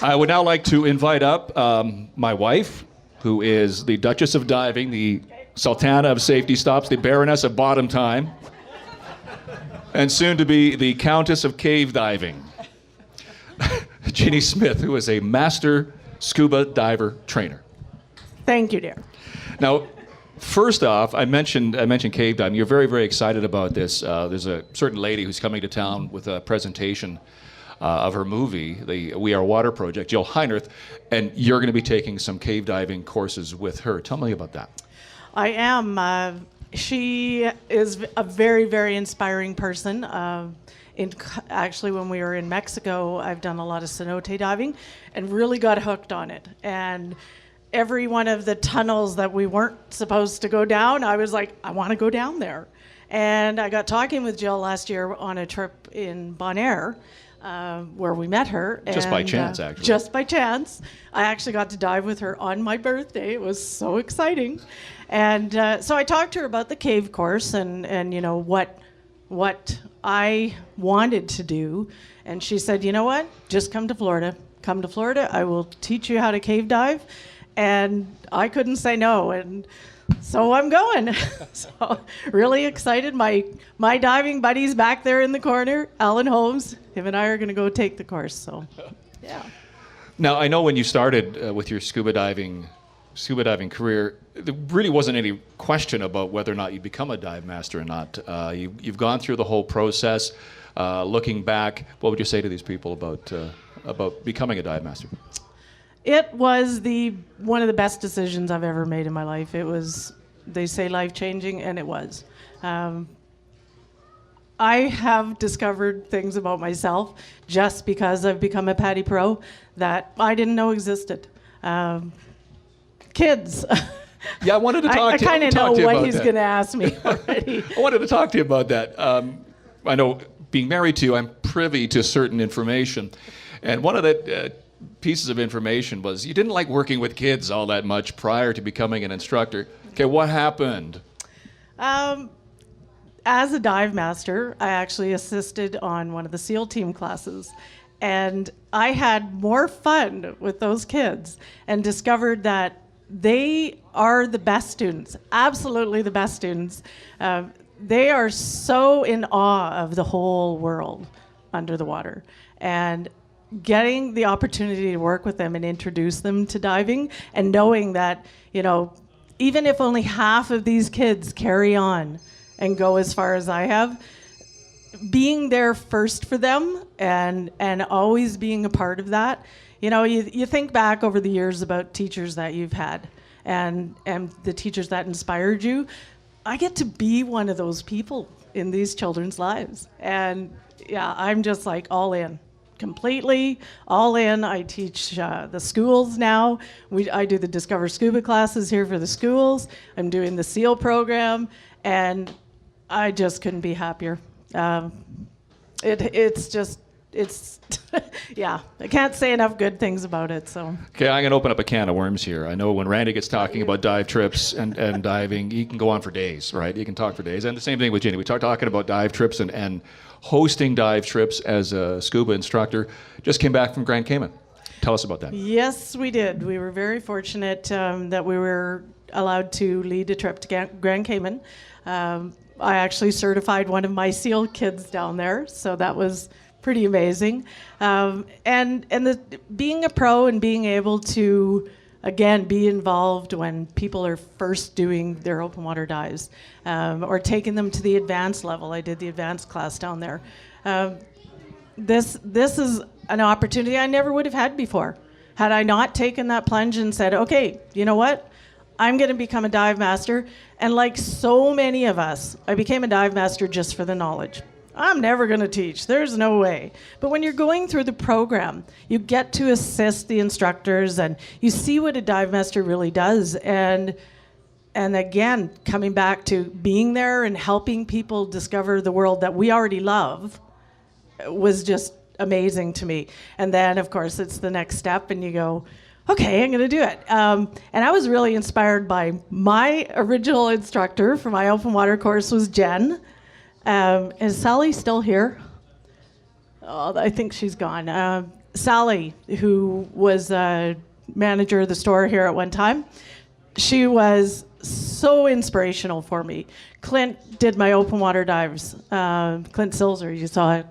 I would now like to invite up my wife, who is the Duchess of Diving, the Sultana of Safety Stops, the Baroness of Bottom Time, and soon to be the Countess of Cave Diving, Giny Smith, who is a Master Scuba Diver Trainer. Thank you, dear. Now, first off, I mentioned cave diving. You're very, very excited about this. There's a certain lady who's coming to town with a presentation of her movie, the We Are Water project, Jill Heinerth, and you're going to be taking some cave diving courses with her. Tell me about that. I am. She is a very, very inspiring person. Actually, when we were in Mexico, I've done a lot of cenote diving and really got hooked on it. And every one of the tunnels that we weren't supposed to go down, I was like, I want to go down there. And I got talking with Jill last year on a trip in Bonaire, where we met her. Just by chance, actually. Just by chance. I actually got to dive with her on my birthday. It was so exciting. And so I talked to her about the cave course and you know, what I wanted to do. And she said, you know what? Just come to Florida. Come to Florida. I will teach you how to cave dive. And I couldn't say no. And so I'm going. So really excited. My diving buddy's back there in the corner, Alan Holmes. Him and I are going to go take the course. So, yeah. Now, I know when you started with your scuba diving career, there really wasn't any question about whether or not you'd become a dive master or not. You've gone through the whole process. Looking back, what would you say to these people about becoming a dive master? It was one of the best decisions I've ever made in my life. It was, they say, life-changing, and it was. I have discovered things about myself just because I've become a PADI Pro that I didn't know existed. Kids. Yeah, I wanted to talk to you. I kind of know what he's going to ask me already. I wanted to talk to you about that. I know, being married to you, I'm privy to certain information. And one of the pieces of information was you didn't like working with kids all that much prior to becoming an instructor. Okay, what happened? As a dive master, I actually assisted on one of the SEAL team classes. And I had more fun with those kids and discovered that they are the best students, absolutely the best students. They are so in awe of the whole world under the water. And getting the opportunity to work with them and introduce them to diving and knowing that, you know, even if only half of these kids carry on and go as far as I have, being there first for them and always being a part of that. You know, you think back over the years about teachers that you've had and the teachers that inspired you. I get to be one of those people in these children's lives. And yeah, I'm just like all in, completely all in. I teach the schools now. I do the Discover Scuba classes here for the schools. I'm doing the SEAL program, and I just couldn't be happier. It's yeah, I can't say enough good things about it. So okay, I'm going to open up a can of worms here. I know when Randy gets talking about dive trips and diving, he can go on for days, right? He can talk for days. And the same thing with Giny. We talking about dive trips and hosting dive trips as a scuba instructor. Just came back from Grand Cayman. Tell us about that. Yes, we did. We were very fortunate that we were allowed to lead a trip to Grand Cayman. I actually certified one of my SEAL kids down there, so that was pretty amazing. Being a pro and being able to, again, be involved when people are first doing their open water dives or taking them to the advanced level. I did the advanced class down there. This is an opportunity I never would have had before. Had I not taken that plunge and said, okay, you know what? I'm going to become a dive master. And like so many of us, I became a dive master just for the knowledge. I'm never going to teach. There's no way. But when you're going through the program, you get to assist the instructors and you see what a dive master really does. And again, coming back to being there and helping people discover the world that we already love was just amazing to me. And then, of course, it's the next step and you go, okay, I'm going to do it. And I was really inspired by my original instructor for my open water course was Jen. Is Sally still here? Oh, I think she's gone. Sally, who was a manager of the store here at one time, she was so inspirational for me. Clint did my open water dives. Clint Silzer, you saw it.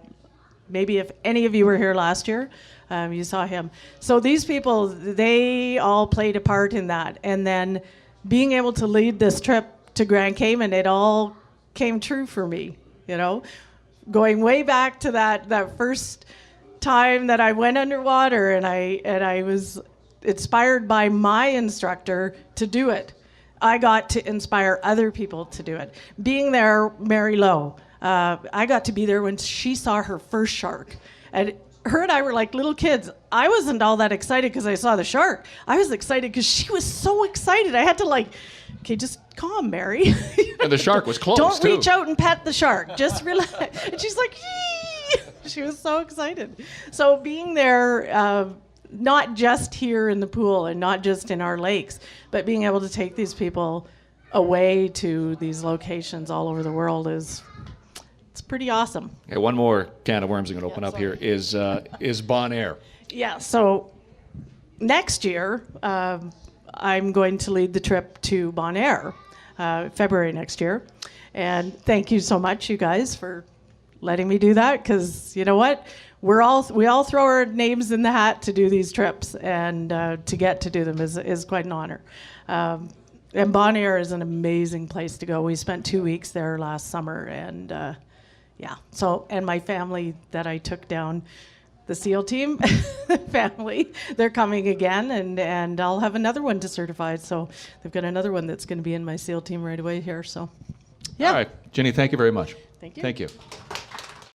Maybe if any of you were here last year, you saw him. So these people, they all played a part in that. And then being able to lead this trip to Grand Cayman, it all came true for me, you know. Going way back to that first time that I went underwater, and I was inspired by my instructor to do it. I got to inspire other people to do it. Being there, Mary Lowe, I got to be there when she saw her first shark. And her and I were like little kids. I wasn't all that excited because I saw the shark. I was excited because she was so excited. I had to okay, just calm, Mary. And the shark was close, Don't too. reach out and pet the shark. Just relax. And she's like, yee! She was so excited. So being there, not just here in the pool and not just in our lakes, but being able to take these people away to these locations all over the world it's pretty awesome. Okay, one more can of worms I'm going to open up here is Bonaire. Yeah, so next year, I'm going to lead the trip to Bonaire, February next year. And thank you so much, you guys, for letting me do that, because you know what? We all throw our names in the hat to do these trips, and to get to do them is quite an honor. And Bonaire is an amazing place to go. We spent 2 weeks there last summer, and yeah. So, and my family that I took down, the SEAL team family, they're coming again, and I'll have another one to certify. So they've got another one that's going to be in my SEAL team right away here. So, yeah. All right, Giny, thank you very much. Thank you. Thank you.